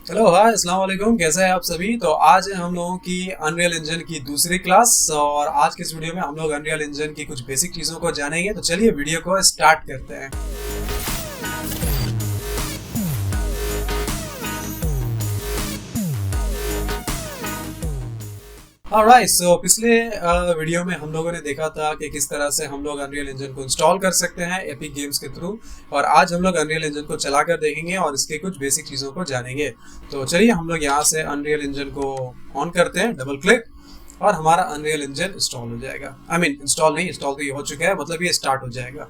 Hello hi अस्सलाम वालेकुम। कैसे हैं आप सभी। तो आज है हम लोगों की अनरियल इंजन की दूसरी क्लास और आज के इस वीडियो में हम लोग अनरियल इंजन की कुछ बेसिक चीज़ों को जानेंगे। तो चलिए वीडियो को स्टार्ट करते हैं। ऑलराइट, सो पिछले वीडियो में हम लोगों ने देखा था कि किस तरह से हम लोग अनरियल इंजन को इंस्टॉल कर सकते हैं एपिक गेम्स के थ्रू। और आज हम लोग अनरियल इंजन को चलाकर देखेंगे और इसके कुछ बेसिक चीज़ों को जानेंगे। तो चलिए हम लोग यहाँ से अनरियल इंजन को ऑन करते हैं, डबल क्लिक, और हमारा अनरियल इंजन इंस्टॉल हो जाएगा। आई मीन इंस्टॉल नहीं, इंस्टॉल तो ये हो चुका है, मतलब ये स्टार्ट हो जाएगा।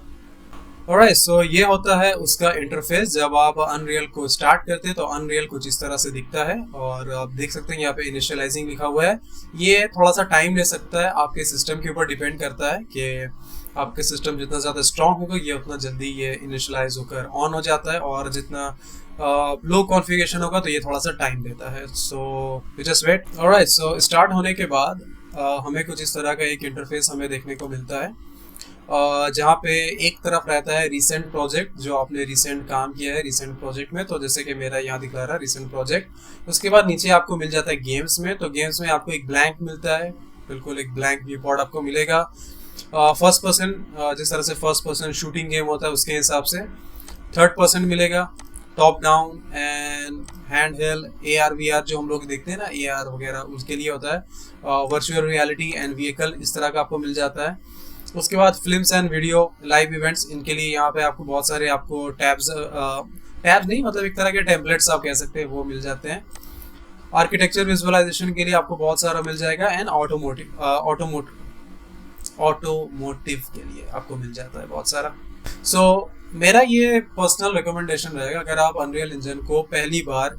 ऑलराइट, सो ये होता है उसका इंटरफेस। जब आप अनरियल को स्टार्ट करते हैं तो अनरियल कुछ इस तरह से दिखता है और आप देख सकते हैं यहाँ पे इनिशियलाइजिंग लिखा हुआ है। ये थोड़ा सा टाइम ले सकता है, आपके सिस्टम के ऊपर डिपेंड करता है कि आपके सिस्टम जितना ज़्यादा स्ट्रांग होगा ये उतना जल्दी ये इनिशियलाइज होकर ऑन हो जाता है, और जितना लो कॉन्फ़िगरेशन होगा तो ये थोड़ा सा टाइम लेता है। So just wait. Alright, so start होने के बाद हमें कुछ इस तरह का एक इंटरफेस हमें देखने को मिलता है, जहाँ पे एक तरफ रहता है रिसेंट प्रोजेक्ट, जो आपने रिसेंट काम किया है रिसेंट प्रोजेक्ट में। तो जैसे कि मेरा यहाँ दिखा रहा है रिसेंट प्रोजेक्ट। उसके बाद नीचे आपको मिल जाता है गेम्स में। तो गेम्स में आपको एक ब्लैंक मिलता है, बिल्कुल एक ब्लैंक व्यू पॉड आपको मिलेगा। फर्स्ट पर्सन, जिस तरह से फर्स्ट पर्सन शूटिंग गेम होता है उसके हिसाब से थर्ड पर्सन मिलेगा, top down and hand held. A R V R जो हम लोग देखते हैं ना, ए आर वगैरह, उसके लिए होता है। वर्चुअल रियलिटी एंड व्हीकल, इस तरह का आपको मिल जाता है। उसके बाद films and video, live events, इनके लिए यहाँ पे आपको बहुत सारे आपको टैब्स नहीं, मतलब एक तरह के टेम्पलेट्स आप कह सकते हैं, वो मिल जाते हैं। आर्किटेक्चर विजुअलाइजेशन के लिए आपको बहुत सारा मिल जाएगा, एंड ऑटोमोटिव के लिए आपको मिल जाता है बहुत सारा। सो मेरा ये पर्सनल रिकमेंडेशन रहेगा, अगर आप अनरियल इंजन को पहली बार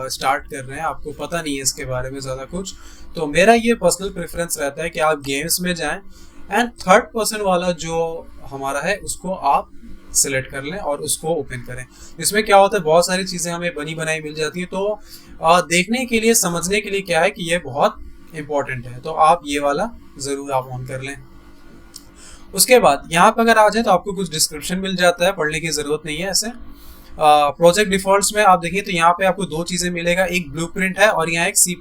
स्टार्ट कर रहे हैं, आपको पता नहीं है इसके बारे में ज़्यादा कुछ, तो मेरा ये पर्सनल प्रेफरेंस रहता है कि आप गेम्स में जाएं एंड थर्ड पर्सन वाला जो हमारा है उसको आप सिलेक्ट कर लें और उसको ओपन करें। इसमें क्या होता है, बहुत सारी चीज़ें हमें बनी बनाई मिल जाती हैं। तो देखने के लिए, समझने के लिए क्या है कि ये बहुत इंपॉर्टेंट है, तो आप ये वाला ज़रूर आप ऑन कर लें। उसके बाद यहाँ पर अगर आ जाए तो आपको कुछ डिस्क्रिप्शन मिल जाता है, पढ़ने की ज़रूरत नहीं है ऐसे। प्रोजेक्ट डिफॉल्ट्स में आप देखिए तो यहाँ पे आपको दो चीज़ें मिलेगा, एक ब्लूप्रिंट है और यहाँ एक C++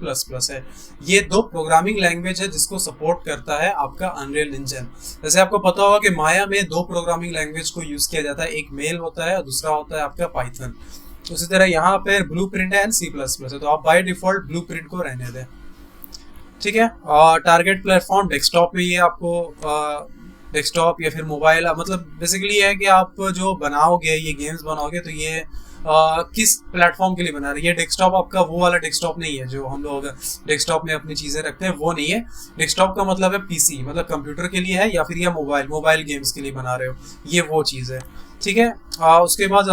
है। ये दो प्रोग्रामिंग लैंग्वेज है जिसको सपोर्ट करता है आपका अनरियल इंजन। जैसे आपको पता होगा कि माया में दो प्रोग्रामिंग लैंग्वेज को यूज़ किया जाता है, एक मेल होता है और दूसरा होता है आपका पाइथन। उसी तरह यहाँ पे ब्लूप्रिंट है एंड C++ है, तो आप बाय डिफॉल्ट ब्लूप्रिंट को रहने दें, ठीक है। और टारगेट प्लेटफॉर्म डेस्कटॉप में ये आपको डेस्कटॉप या फिर मोबाइल, मतलब बेसिकली है कि आप जो बनाओगे, ये गेम्स बनाओगे, तो ये किस प्लेटफॉर्म के लिए बना रहे हैं। ये डेस्कटॉप आपका वो वाला डेस्कटॉप नहीं है जो हम लोग डेस्कटॉप में अपनी चीज़ें रखते हैं, वो नहीं है। डेस्कटॉप का मतलब है पीसी, मतलब कंप्यूटर के लिए है, या फिर ये मोबाइल गेम्स के लिए बना रहे हो, ये वो चीज़ है, ठीक है। उसके बाद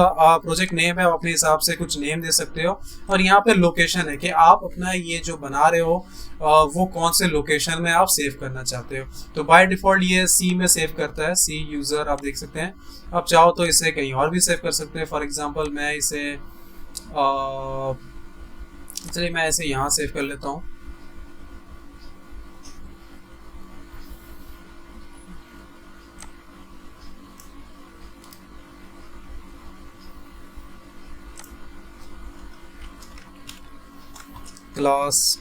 प्रोजेक्ट नेम है, आप अपने हिसाब से कुछ नेम दे सकते हो। और यहाँ पे लोकेशन है कि आप अपना ये जो बना रहे हो वो कौन से लोकेशन में आप सेव करना चाहते हो। तो बाय डिफ़ॉल्ट ये सी में सेव करता है, सी यूज़र, आप देख सकते हैं। आप चाहो तो इसे कहीं और भी सेव कर सकते हैं। फॉर एग्जांपल मैं इसे चलिए मैं इसे यहाँ सेव कर लेता हूँ। क्लास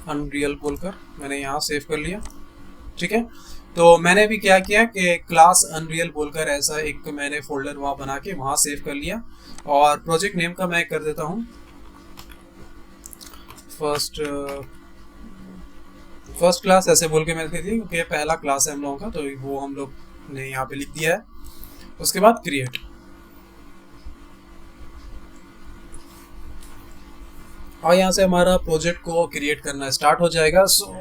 अनरियल बोलकर मैंने यहाँ सेव कर लिया, ठीक है। तो मैंने भी क्या किया कि क्लास अनरियल बोलकर ऐसा एक मैंने फोल्डर वहाँ बना के वहाँ सेव कर लिया। और प्रोजेक्ट नेम का मैं कर देता हूँ फर्स्ट क्लास, ऐसे बोल के मैंने दी क्योंकि पहला क्लास है हम लोगों का, तो वो हम लोग ने यहाँ पे लिख दिया है। उसके बाद क्रिएट, और यहाँ से हमारा प्रोजेक्ट को क्रिएट करना स्टार्ट हो जाएगा। So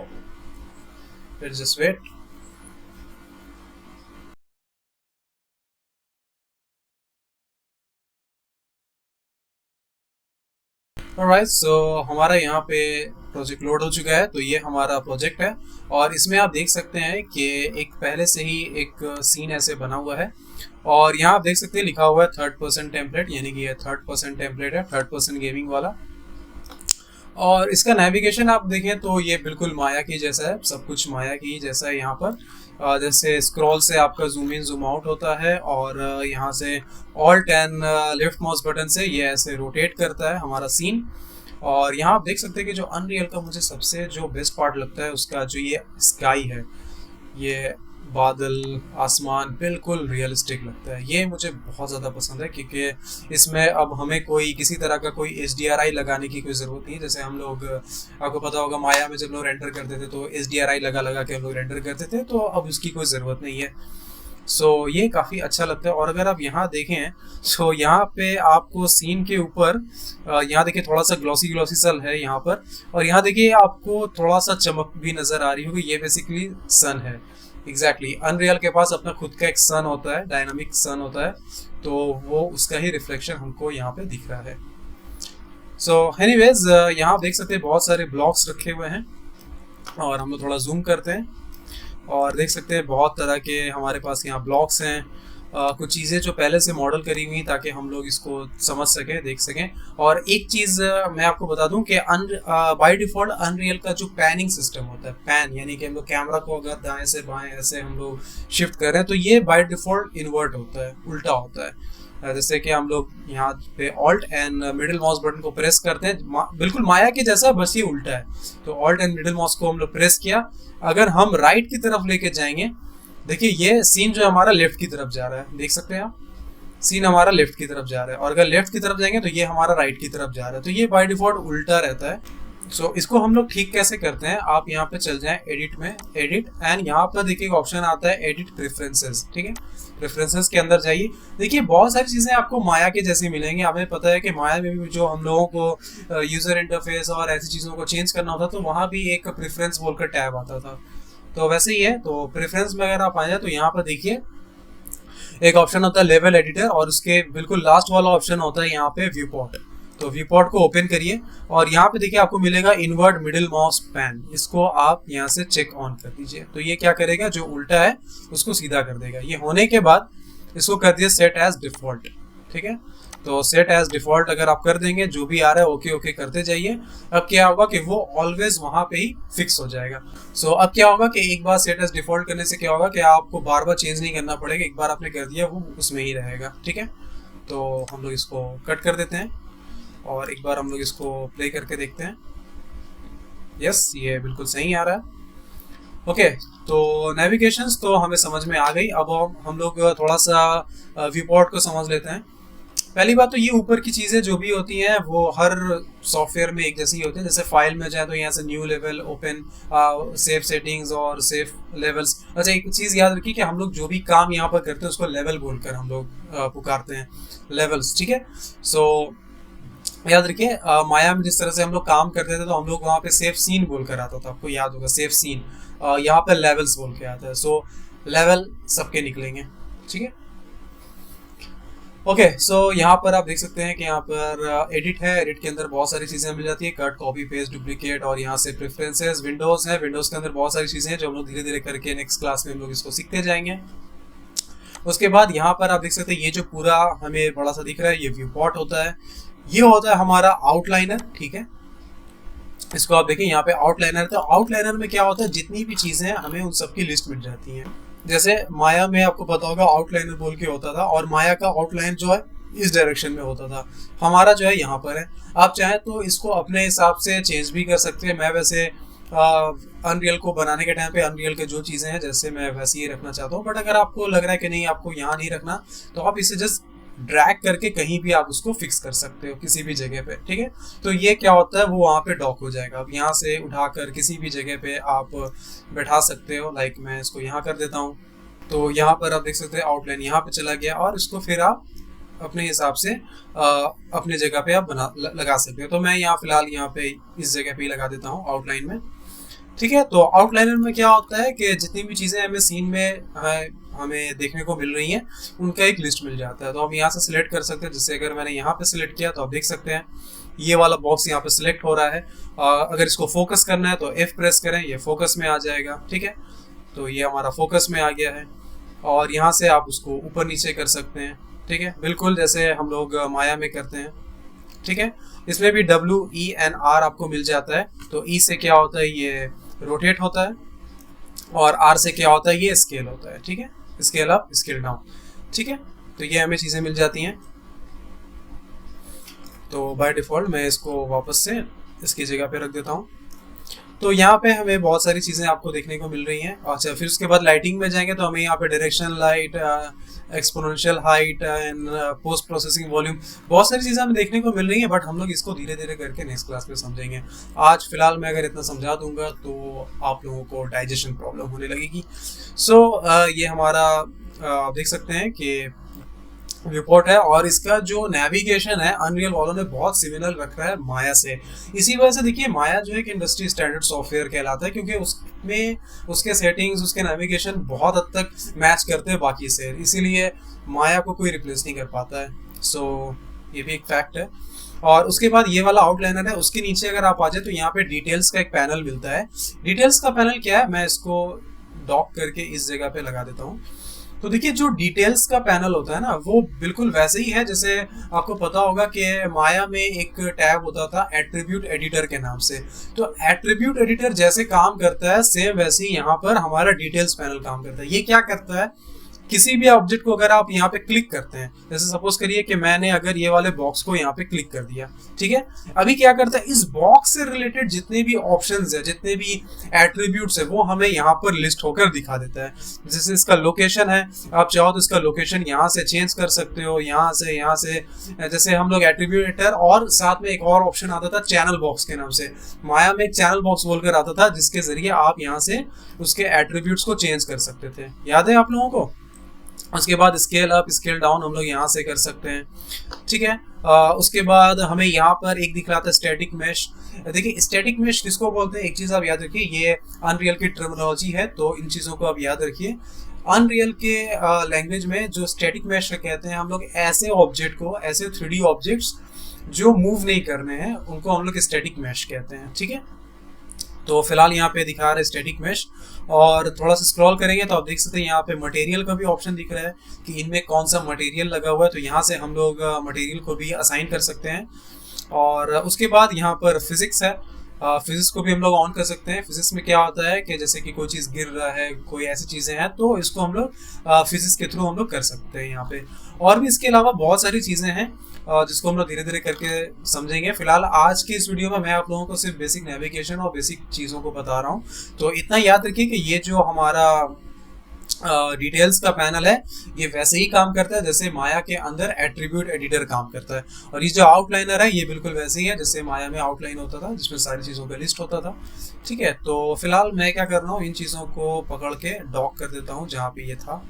let's just wait. Alright, so हमारा यहाँ पे प्रोजेक्ट लोड हो चुका है। तो ये हमारा प्रोजेक्ट है और इसमें आप देख सकते हैं कि एक पहले से ही एक सीन ऐसे बना हुआ है, और यहाँ आप देख सकते हैं लिखा हुआ है थर्ड पर्सन टेम्पलेट, यानी कि ये थर्ड पर्सन टेम्पलेट है, थर्ड पर्सन गेमिंग वाला। और इसका नेविगेशन आप देखें तो ये बिल्कुल माया की जैसा है, सब कुछ माया की जैसा है यहाँ पर। जैसे स्क्रॉल से आपका जूम इन जूम आउट होता है, और यहाँ से alt and left mouse button से ये ऐसे रोटेट करता है हमारा सीन। और यहाँ आप देख सकते हैं कि जो अनरियल का मुझे सबसे जो बेस्ट पार्ट लगता है उसका जो ये स्काई है, ये बादल आसमान बिल्कुल रियलिस्टिक लगता है। ये मुझे बहुत ज़्यादा पसंद है क्योंकि इसमें अब हमें कोई किसी तरह का कोई HDRI लगाने की कोई ज़रूरत नहीं है। जैसे हम लोग, आपको पता होगा माया में जब लोग रेंडर करते थे तो HDRI लगा लगा के हम लोग रेंडर करते थे, तो अब उसकी कोई ज़रूरत नहीं है। सो ये काफ़ी अच्छा लगता है। और अगर आप यहाँ देखें, सो यहाँ पे आपको सीन के ऊपर यहाँ देखिए थोड़ा सा ग्लॉसी ग्लॉसी सल है यहाँ पर, और यहाँ देखिए आपको थोड़ा सा चमक भी नज़र आ रही होगी, ये बेसिकली सन है। एग्जैक्टली अनरियल के पास अपना खुद का एक सन होता है, डायनामिक सन होता है, तो वो उसका ही रिफ्लेक्शन हमको यहाँ पे दिख रहा है। सो एनीवेज यहाँ देख सकते हैं बहुत सारे ब्लॉक्स रखे हुए हैं, और हम लोग थोड़ा जूम करते हैं और देख सकते हैं बहुत तरह के हमारे पास यहाँ ब्लॉक्स हैं। कुछ चीज़ें जो पहले से मॉडल करी हुई ताकि हम लोग इसको समझ सकें, देख सकें। और एक चीज़ मैं आपको बता दूं कि बाय डिफ़ॉल्ट अनरियल का जो पैनिंग सिस्टम होता है, पैन यानी कि हम लोग कैमरा को अगर दाएं से बाएं ऐसे हम लोग शिफ्ट कर रहे हैं तो ये बाय डिफ़ॉल्ट इन्वर्ट होता है, उल्टा होता है। जैसे कि हम लोग यहाँ पे alt and middle mouse button को प्रेस करते हैं, बिल्कुल माया के जैसा, बस ये उल्टा है। तो ऑल्ट एंड मिडिल माउस को हम लोग प्रेस किया, अगर हम राइट की तरफ लेके जाएंगे, देखिए ये सीन जो हमारा लेफ्ट की तरफ जा रहा है, देख सकते हैं आप, सीन हमारा लेफ्ट की तरफ जा रहा है। और अगर लेफ्ट की तरफ जाएंगे तो ये हमारा राइट की तरफ जा रहा है, तो ये बाय डिफॉल्ट उल्टा रहता है। सो इसको हम लोग ठीक कैसे करते हैं, आप यहाँ पे चल जाएं एडिट में, एडिट एंड यहाँ पर देखिए ऑप्शन आता है एडिट प्रेफरेंसेस, ठीक है। प्रेफरेंसेस के अंदर जाइए, देखिए बहुत सारी चीज़ें आपको माया के जैसी मिलेंगी। हमें पता है कि माया में भी जो हम लोगों को यूज़र इंटरफेस और ऐसी चीज़ों को चेंज करना होता तो वहाँ भी एक प्रेफरेंस बोलकर टैब आता था, तो वैसे ही है। तो प्रेफरेंस में अगर आप आ जाए तो यहाँ पर देखिए एक ऑप्शन होता है लेवल एडिटर, और उसके बिल्कुल लास्ट वाला ऑप्शन होता है यहाँ पे व्यू पॉट। तो व्यू पॉट को ओपन करिए और यहाँ पे देखिए आपको मिलेगा इन्वर्ट मिडिल माउस पैन, इसको आप यहाँ से चेक ऑन कर दीजिए। तो ये क्या करेगा, जो उल्टा है उसको सीधा कर देगा। ये होने के बाद इसको कर दिए सेट एज डिफॉल्ट, ठीक है। तो सेट एज डिफॉल्ट अगर आप कर देंगे, जो भी आ रहा है ओके ओके करते जाइए। अब क्या होगा कि वो ऑलवेज वहां पे ही फिक्स हो जाएगा। सो अब क्या होगा कि एक बार सेट एज डिफॉल्ट करने से क्या होगा कि आपको बार बार चेंज नहीं करना पड़ेगा, एक बार आपने कर दिया वो उसमें ही रहेगा, ठीक है। तो हम लोग इसको कट कर देते हैं और एक बार हम लोग इसको प्ले करके देखते हैं। यस, ये बिल्कुल सही आ रहा है। ओके, तो नेविगेशंस तो हमें समझ में आ गई। अब हम लोग थोड़ा सा व्यू पॉट को समझ लेते हैं। पहली बात तो ये ऊपर की चीज़ें जो भी होती हैं वो हर सॉफ्टवेयर में एक जैसी होती है। जैसे फाइल में जाए तो यहाँ से new level, open, save settings और सेव लेवल्स। अच्छा, एक चीज़ याद रखिए कि हम लोग जो भी काम यहाँ पर करते हैं उसको लेवल बोलकर हम लोग पुकारते हैं, लेवल्स, ठीक है। सो याद रखिए माया में जिस तरह से हम लोग काम करते थे तो हम लोग वहाँ पे सेफ सीन बोलकर आता था, आपको याद होगा सेफ सीन। यहाँ पे लेवल्स बोल के आता है। सो लेवल सबके निकलेंगे, ठीक है। ओके, सो यहाँ पर आप देख सकते हैं कि यहाँ पर एडिट है। एडिट के अंदर बहुत सारी चीज़ें मिल जाती है, कट, कॉपी, पेस्ट, डुप्लीकेट, और यहाँ से प्रेफरेंसेस। विंडोज़ है, विंडोज़ के अंदर बहुत सारी चीज़ें हैं जो हम लोग धीरे धीरे करके नेक्स्ट क्लास में हम लोग इसको सीखते जाएंगे। उसके बाद यहाँ पर आप देख सकते हैं ये जो पूरा हमें बड़ा सा दिख रहा है ये व्यू पॉट होता है। ये होता है हमारा आउटलाइनर, ठीक है। इसको आप देखिए यहाँ पे आउटलाइनर, तो आउटलाइनर में क्या होता है, जितनी भी चीज़ें हैं हमें उन सब की लिस्ट मिल जाती है। जैसे माया में आपको पता होगा आउटलाइनर बोल के होता था, और माया का आउटलाइन जो है इस डायरेक्शन में होता था, हमारा जो है यहाँ पर है। आप चाहें तो इसको अपने हिसाब से चेंज भी कर सकते हैं। मैं वैसे अनरियल को बनाने के टाइम पे अनरियल के जो चीज़ें हैं जैसे मैं वैसे ही रखना चाहता हूँ, बट अगर आपको लग रहा है कि नहीं आपको यहाँ नहीं रखना तो आप इसे जस्ट ड्रैग करके कहीं भी आप उसको फिक्स कर सकते हो किसी भी जगह पे, ठीक है। तो ये क्या होता है, वो वहाँ पे डॉक हो जाएगा। अब यहाँ से उठाकर किसी भी जगह पे आप बैठा सकते हो। लाइक मैं इसको यहाँ कर देता हूँ, तो यहाँ पर आप देख सकते हैं आउटलाइन यहाँ पे चला गया, और इसको फिर आप अपने हिसाब से अपने जगह पे आप लगा सकते हो। तो मैं यहाँ फिलहाल यहाँ पे इस जगह पे ही लगा देता हूँ आउटलाइन में, ठीक है। तो आउटलाइनर में क्या होता है कि जितनी भी चीज़ें हमें सीन में हमें देखने को मिल रही हैं उनका एक लिस्ट मिल जाता है। तो हम यहाँ से सिलेक्ट कर सकते हैं। जैसे अगर मैंने यहाँ पे सिलेक्ट किया तो आप देख सकते हैं ये वाला बॉक्स यहाँ पे सिलेक्ट हो रहा है। अगर इसको फोकस करना है तो F प्रेस करें, ये फोकस में आ जाएगा, ठीक है। तो ये हमारा फोकस में आ गया है, और यहाँ से आप उसको ऊपर नीचे कर सकते हैं, ठीक है, बिल्कुल जैसे हम लोग माया में करते हैं, ठीक है। इसमें भी W, E and R आपको मिल जाता है। तो E से क्या होता है, ये रोटेट होता है, और आर से क्या होता है, ये स्केल होता है, ठीक है, स्केल अप स्केल डाउन, ठीक है। तो ये हमें चीज़ें मिल जाती हैं। तो बाय डिफ़ॉल्ट मैं इसको वापस से इसकी जगह पे रख देता हूँ। तो यहाँ पे हमें बहुत सारी चीज़ें आपको देखने को मिल रही हैं। अच्छा, फिर उसके बाद लाइटिंग में जाएंगे तो हमें यहाँ पे directional light, exponential height and post processing volume, बहुत सारी चीज़ें हमें देखने को मिल रही हैं, बट हम लोग इसको धीरे धीरे करके नेक्स्ट क्लास में समझेंगे। आज फिलहाल मैं अगर इतना समझा दूंगा तो आप लोगों को डाइजेशन प्रॉब्लम होने लगेगी। सो ये हमारा आप देख सकते हैं कि रिपोर्ट है, और इसका जो नेविगेशन है अनरियल वालों ने बहुत सिमिलर रखा है माया से। इसी वजह से देखिए माया जो है कि इंडस्ट्री स्टैंडर्ड सॉफ्टवेयर कहलाता है, क्योंकि उसमें उसके सेटिंग्स, उसके नेविगेशन बहुत हद तक मैच करते हैं बाकी से, इसीलिए माया को कोई रिप्लेस नहीं कर पाता है। सो ये भी एक फैक्ट है। और उसके बाद ये वाला आउटलाइनर है, उसके नीचे अगर आप आ जाए तो यहाँ पे डिटेल्स का एक पैनल मिलता है। डिटेल्स का पैनल क्या है, मैं इसको डॉक करके इस जगह पे लगा देता हूँ। तो देखिए जो डिटेल्स का पैनल होता है ना, वो बिल्कुल वैसे ही है जैसे आपको पता होगा कि माया में एक टैब होता था एट्रीब्यूट एडिटर के नाम से। तो एट्रीब्यूट एडिटर जैसे काम करता है, सेम वैसे ही यहाँ पर हमारा डिटेल्स पैनल काम करता है। ये क्या करता है, किसी भी ऑब्जेक्ट को अगर आप यहाँ पे क्लिक करते हैं, जैसे सपोज करिए कि मैंने अगर ये वाले बॉक्स को यहाँ पे क्लिक कर दिया, ठीक है, अभी क्या करता है, इस बॉक्स से रिलेटेड जितने भी ऑप्शंस है, जितने भी एट्रीब्यूट्स है, वो हमें यहाँ पर लिस्ट होकर दिखा देता है। जैसे इसका लोकेशन है, आप चाहो तो इसका लोकेशन यहाँ से चेंज कर सकते हो, यहाँ से। जैसे हम लोग एट्रीब्यूटर, और साथ में एक और ऑप्शन आता था चैनल बॉक्स के नाम से, माया में एक चैनल बॉक्स बोलकर आता था, जिसके जरिए आप यहाँ से उसके एट्रीब्यूट्स को चेंज कर सकते थे। याद है आप लोगों को? उसके बाद स्केल अप स्केल डाउन हम लोग यहाँ से कर सकते हैं, ठीक है। उसके बाद हमें यहाँ पर एक दिख रहा था स्टैटिक मैश। देखिए स्टैटिक मैश किसको बोलते हैं, एक चीज़ आप याद रखिए, ये अनरियल की टर्मिनोलॉजी है, तो इन चीज़ों को आप याद रखिए। अनरियल के लैंग्वेज में जो स्टैटिक मैश कहते हैं, हम लोग ऐसे ऑब्जेक्ट को, ऐसे 3D ऑब्जेक्ट्स जो मूव नहीं करने हैं, उनको हम लोग स्टैटिक मैश कहते हैं, ठीक है। तो फिलहाल यहाँ पे दिखा रहा है स्टैटिक मैश, और थोड़ा सा स्क्रॉल करेंगे तो आप देख सकते हैं यहाँ पे मटेरियल का भी ऑप्शन दिख रहा है कि इनमें कौन सा मटेरियल लगा हुआ है, तो यहाँ से हम लोग मटेरियल को भी असाइन कर सकते हैं। और उसके बाद यहाँ पर फिजिक्स है, फिजिक्स को भी हम लोग ऑन कर सकते हैं। फिजिक्स में क्या होता है कि जैसे कि कोई चीज़ गिर रहा है, कोई ऐसी चीज़ें हैं, तो इसको हम लोग फिजिक्स के थ्रू हम लोग कर सकते हैं यहाँ पे। और भी इसके अलावा बहुत सारी चीज़ें हैं जिसको हम लोग धीरे धीरे करके समझेंगे। फिलहाल आज के इस वीडियो में मैं आप लोगों को सिर्फ बेसिक नेविगेशन और बेसिक चीज़ों को बता रहा हूँ। तो इतना याद रखिए कि ये जो हमारा डिटेल्स का पैनल है, ये वैसे ही काम करता है जैसे माया के अंदर एट्रीब्यूट एडिटर काम करता है। और ये जो आउटलाइनर है, ये बिल्कुल वैसे ही है जैसे माया में आउटलाइन होता था, जिसमें सारी चीज़ों का लिस्ट होता था, ठीक है। तो फिलहाल मैं क्या कर रहा हूँ, इन चीज़ों को पकड़ के डॉक कर देता हूँ जहाँ पे ये था।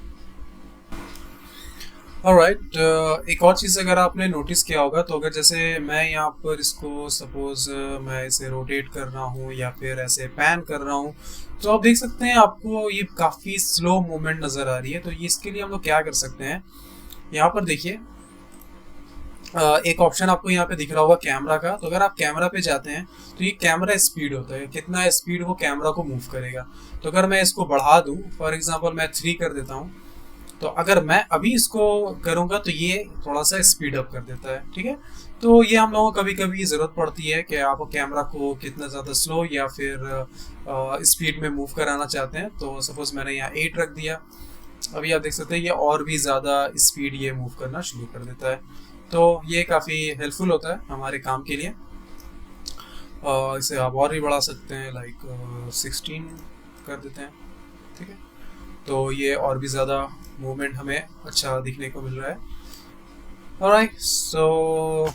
ऑलराइट, एक और चीज़ अगर आपने नोटिस किया होगा, तो अगर जैसे मैं यहाँ पर इसको सपोज मैं इसे रोटेट कर रहा हूँ या फिर ऐसे पैन कर रहा हूँ, तो आप देख सकते हैं आपको ये काफ़ी स्लो मूवमेंट नज़र आ रही है। तो ये इसके लिए हम लोग क्या कर सकते हैं, यहाँ पर देखिए एक ऑप्शन आपको यहाँ पे दिख रहा होगा कैमरा का। तो अगर आप कैमरा पे जाते हैं तो ये कैमरा स्पीड होता है, कितना स्पीड वो कैमरा को मूव करेगा। तो अगर मैं इसको बढ़ा दूँ, फॉर एग्जांपल मैं 3 कर देता हूँ, तो अगर मैं अभी इसको करूँगा तो ये थोड़ा सा स्पीड अप कर देता है, ठीक है। तो ये हम लोगों को कभी कभी ज़रूरत पड़ती है कि आप कैमरा को कितना ज़्यादा स्लो या फिर स्पीड में मूव कराना चाहते हैं। तो सपोज़ मैंने यहाँ 8 रख दिया, अभी आप देख सकते हैं ये और भी ज़्यादा स्पीड ये मूव करना शुरू कर देता है। तो ये काफ़ी हेल्पफुल होता है हमारे काम के लिए। इसे आप और भी बढ़ा सकते हैं, लाइक 16 कर देते हैं, ठीक है। तो ये और भी ज़्यादा मूवमेंट हमें अच्छा दिखने को मिल रहा है। ऑलराइट, सो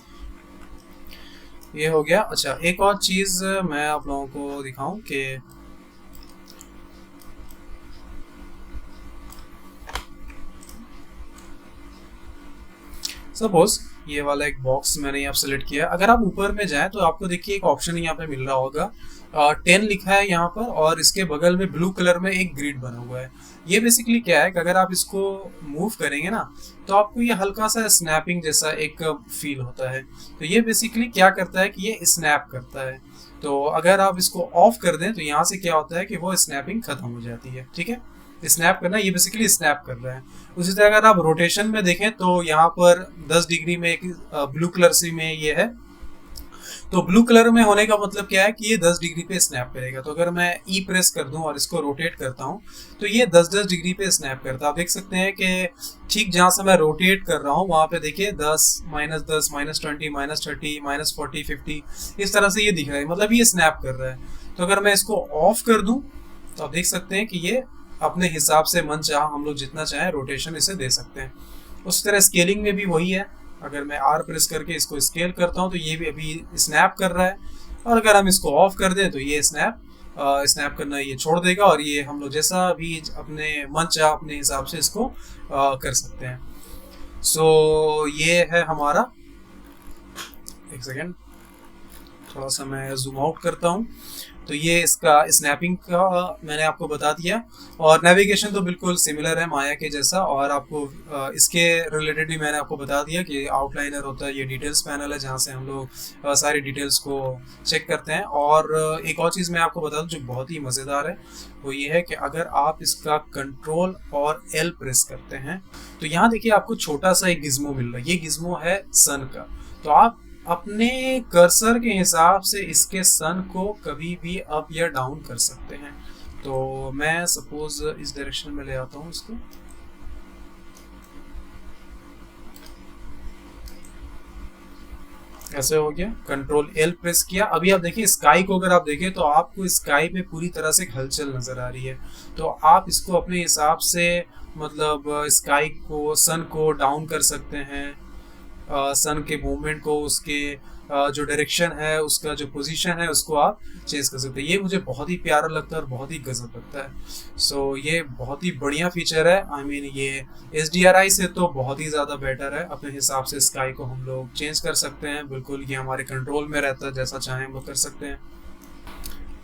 ये हो गया। अच्छा, एक और चीज़ मैं आप लोगों को दिखाऊं कि सपोज ये वाला एक बॉक्स मैंने यहाँ सेलेक्ट किया। अगर आप ऊपर में जाएं तो आपको देखिए एक ऑप्शन यहाँ पे मिल रहा होगा, 10 लिखा है यहाँ पर, और इसके बगल में ब्लू कलर में एक ग्रिड बना हुआ है। ये बेसिकली क्या है कि अगर आप इसको मूव करेंगे ना, तो आपको ये हल्का सा स्नैपिंग जैसा एक फील होता है। तो ये बेसिकली क्या करता है कि ये स्नैप करता है। तो अगर आप इसको ऑफ कर दें तो यहाँ से क्या होता है कि वो स्नैपिंग खत्म हो जाती है, ठीक है। स्नैप करना, ये बेसिकली स्नैप कर रहा है। उसी तरह अगर आप रोटेशन में देखें तो यहाँ पर 10 डिग्री में एक ब्लू कलर से में ये है, तो ब्लू कलर में होने का मतलब क्या है कि ये 10 डिग्री पे स्नैप करेगा। तो अगर मैं ई प्रेस कर दूं और इसको रोटेट करता हूं तो ये 10-10 डिग्री पे स्नैप करता है। आप देख सकते हैं कि ठीक जहां से मैं रोटेट कर रहा हूं वहां पे देखिए 10, -10, -20, -30, -40, 50 इस तरह से ये दिख रहा है, मतलब ये स्नैप कर रहा है। तो अगर मैं इसको ऑफ कर दूं तो आप देख सकते हैं कि ये अपने हिसाब से मन चाह हम लोग जितना चाहें रोटेशन इसे दे सकते हैं। उस तरह स्केलिंग में भी वही है, अगर मैं आर प्रेस करके इसको स्केल करता हूं तो ये भी अभी स्नैप कर रहा है, और अगर हम इसको ऑफ कर दें तो ये स्नैप करना ये छोड़ देगा, और ये हम लोग जैसा भी अपने मन चाह अपने हिसाब से इसको कर सकते हैं। सो ये है हमारा, एक सेकेंड थोड़ा सा मैं जूम आउट करता हूँ। तो ये इसका स्नैपिंग का मैंने आपको बता दिया, और नेविगेशन तो बिल्कुल सिमिलर है माया के जैसा, और आपको इसके रिलेटेड भी मैंने आपको बता दिया कि आउटलाइनर होता है, ये डिटेल्स पैनल है जहाँ से हम लोग सारी डिटेल्स को चेक करते हैं। और एक और चीज़ मैं आपको बता दूँ जो बहुत ही मज़ेदार है, वो ये है कि अगर आप इसका कंट्रोल और एल प्रेस करते हैं तो यहाँ देखिए आपको छोटा सा एक गिज्मो मिल रहा है, ये गिज्मो है सन का। तो आप अपने कर्सर के हिसाब से इसके सन को कभी भी अप या डाउन कर सकते हैं। तो मैं सपोज इस डायरेक्शन में ले आता हूँ इसको, ऐसे हो गया, कंट्रोल एल प्रेस किया। अभी आप देखिए स्काई को, अगर आप देखें तो आपको स्काई पे पूरी तरह से हलचल नजर आ रही है। तो आप इसको अपने हिसाब से मतलब स्काई को, सन को डाउन कर सकते हैं, सन के मूवमेंट को, उसके जो डायरेक्शन है, उसका जो पोजीशन है, उसको आप चेंज कर सकते हैं। ये मुझे बहुत ही प्यारा लगता है और बहुत ही गजब लगता है। सो ये बहुत ही बढ़िया फीचर है। आई मीन ये HDRI से तो बहुत ही ज़्यादा बेटर है। अपने हिसाब से स्काई को हम लोग चेंज कर सकते हैं, बिल्कुल ये हमारे कंट्रोल में रहता है, जैसा चाहें हम लोग कर सकते हैं।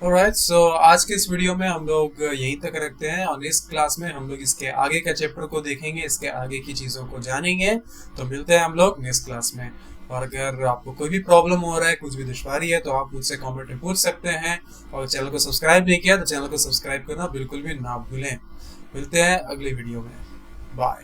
ऑलराइट, सो आज के इस वीडियो में हम लोग यहीं तक रखते हैं, और इस क्लास में हम लोग इसके आगे का चैप्टर को देखेंगे, इसके आगे की चीज़ों को जानेंगे। तो मिलते हैं हम लोग नेक्स्ट क्लास में। और अगर आपको कोई भी प्रॉब्लम हो रहा है, कुछ भी दुश्वारी है, तो आप मुझसे कमेंट में पूछ सकते हैं। और चैनल को सब्सक्राइब नहीं किया तो चैनल को सब्सक्राइब करना बिल्कुल भी ना भूलें। मिलते हैं अगले वीडियो में, बाय।